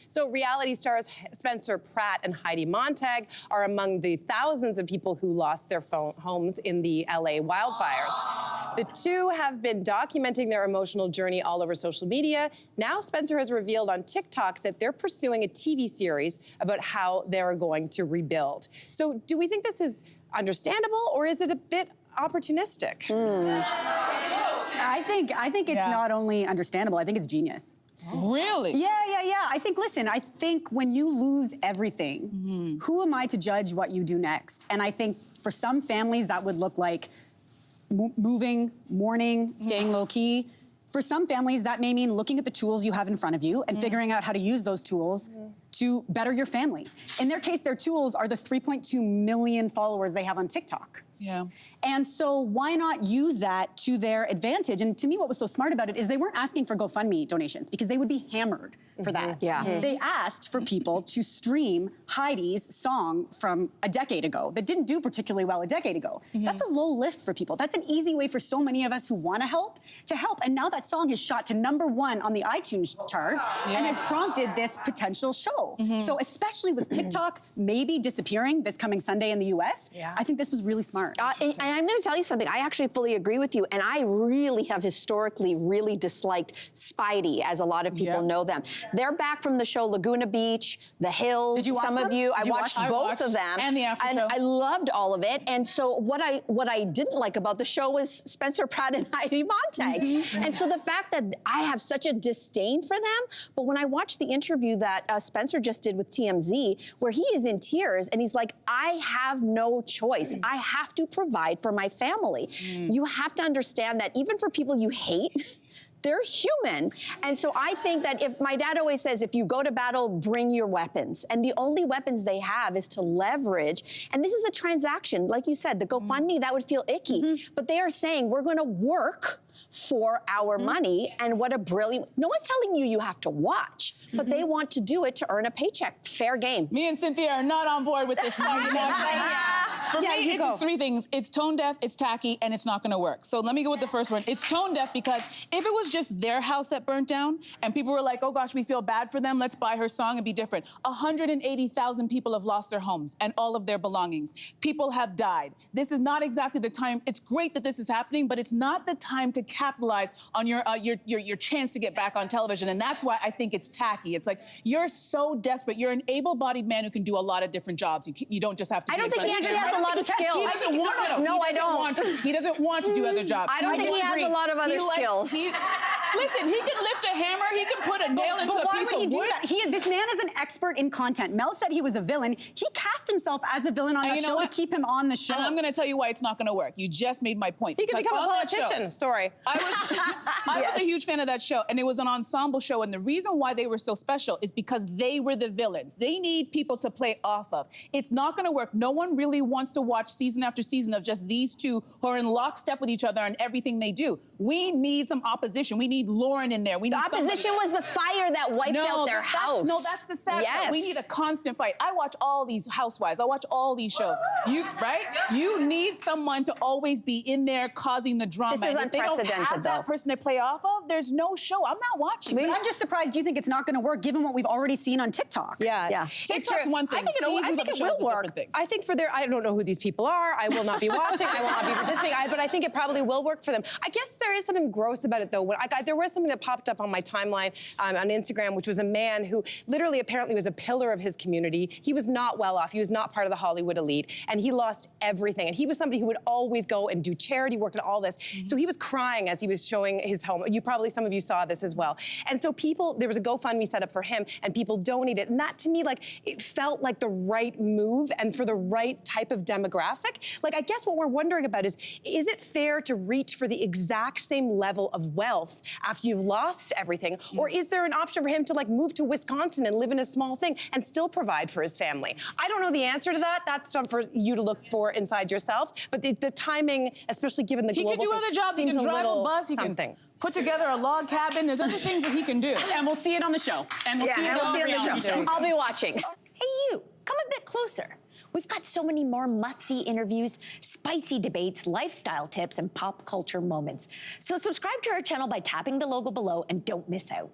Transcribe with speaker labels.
Speaker 1: So reality stars Spencer Pratt and Heidi Montag are among the thousands of people who lost their homes in the LA wildfires. The two have been documenting their emotional journey all over social media. Now Spencer has revealed on TikTok that they're pursuing a TV series about how they're going to rebuild. So do we think this is understandable, or is it a bit opportunistic?
Speaker 2: I think it's not only understandable, I think it's genius.
Speaker 3: Really?
Speaker 2: Yeah. I think when you lose everything, who am I to judge what you do next? And I think for some families that would look like moving, mourning, staying low key. For some families that may mean looking at the tools you have in front of you and figuring out how to use those tools to better your family. In their case, their tools are the 3.2 million followers they have on TikTok.
Speaker 3: Yeah.
Speaker 2: And so why not use that to their advantage? And to me, what was so smart about it is they weren't asking for GoFundMe donations because they would be hammered for that.
Speaker 4: Yeah.
Speaker 2: They asked for people to stream Heidi's song from a decade ago that didn't do particularly well a decade ago. That's a low lift for people. That's an easy way for so many of us who want to help. And now that song has shot to #1 on the iTunes chart and has prompted this potential show. So especially with TikTok maybe disappearing this coming Sunday in the US, I think this was really smart.
Speaker 4: And I'm going to tell you something. I actually fully agree with you. And I really have historically really disliked Spidey, as a lot of people know them. They're back from the show Laguna Beach, The Hills.
Speaker 2: Did you watch
Speaker 4: Some
Speaker 2: them?
Speaker 4: of you,
Speaker 2: Did you
Speaker 4: watched
Speaker 2: watch
Speaker 4: both of them.
Speaker 3: And the after show.
Speaker 4: I loved all of it. And so what I didn't like about the show was Spencer Pratt and Heidi Montag. And so the fact that I have such a disdain for them, but when I watched the interview that Spencer just did with TMZ, where he is in tears and he's like, I have no choice. I have to provide for my family. You have to understand that even for people you hate, they're human. And so I think that if my dad always says, if you go to battle, bring your weapons. And the only weapons they have is to leverage. And this is a transaction. Like you said, the GoFundMe, that would feel icky. But they are saying, we're gonna work for our money, and what a brilliant, no one's telling you have to watch, but they want to do it to earn a paycheck. Fair game.
Speaker 3: Me and Cynthia are not on board with this one. For me, it's 3 things. It's tone deaf, it's tacky, and it's not gonna work. So let me go with the first one. It's tone deaf because if it was just their house that burnt down and people were like, oh gosh, we feel bad for them, let's buy her song and be different. 180,000 people have lost their homes and all of their belongings. People have died. This is not exactly the time. It's great that this is happening, but it's not the time to capitalize on your chance to get back on television. And that's why I think it's tacky. It's like, you're so desperate. You're an able-bodied man who can do a lot of different jobs. You don't just have to
Speaker 4: I don't think he actually has a lot of skills.
Speaker 3: He doesn't want to.
Speaker 4: No, I don't.
Speaker 3: He doesn't want to do other jobs.
Speaker 4: I don't think he has a lot of other skills.
Speaker 3: Listen, he can lift a hammer, he can put a nail into a piece of wood.
Speaker 2: But why would he do that? This man is an expert in content. Mel said he was a villain. He cast himself as a villain on that show to keep him on the show.
Speaker 3: And I'm going to tell you why it's not going to work. You just made my point.
Speaker 1: He could become a politician. Sorry.
Speaker 3: I was a huge fan of that show, and it was an ensemble show, and the reason why they were so special is because they were the villains. They need people to play off of. It's not going to work. No one really wants to watch season after season of just these two who are in lockstep with each other on everything they do. We need some opposition. We need Lauren in there. We need
Speaker 4: the opposition was the fire that wiped out their house.
Speaker 3: No, that's the sad part. We need a constant fight. I watch all these Housewives. I watch all these shows. You need someone to always be in there causing the drama.
Speaker 4: This is unprecedented,
Speaker 3: if they don't have that person to play off of, there's no show. I'm not watching.
Speaker 2: I'm just surprised you think it's not going to work, given what we've already seen on TikTok.
Speaker 1: Yeah.
Speaker 3: TikTok's one thing.
Speaker 1: I think it will work. I think I don't know who these people are. I will not be watching. I will not be participating. But I think it probably will work for them. I guess there is something gross about it, though. There was something that popped up on my timeline on Instagram, which was a man who literally apparently was a pillar of his community. He was not well off. He was not part of the Hollywood elite. And he lost everything. And he was somebody who would always go and do charity work and all this. So he was crying as he was showing his home. Some of you saw this as well. And so there was a GoFundMe set up for him, and people donated. And that, to me, it felt like the right move and for the right type of demographic. I guess what we're wondering about is it fair to reach for the exact same level of wealth after you've lost everything? Or is there an option for him to move to Wisconsin and live in a small thing and still provide for his family? I don't know the answer to that. That's something for you to look for inside yourself. But the timing, especially given the global
Speaker 3: He can do other jobs. He can drive a bus. He can put together a log cabin. There's other things that he can do.
Speaker 2: And we'll see it on the show. And we'll see it on the show.
Speaker 4: I'll be watching.
Speaker 5: Hey, you, come a bit closer. We've got so many more must-see interviews, spicy debates, lifestyle tips, and pop culture moments. So subscribe to our channel by tapping the logo below and don't miss out.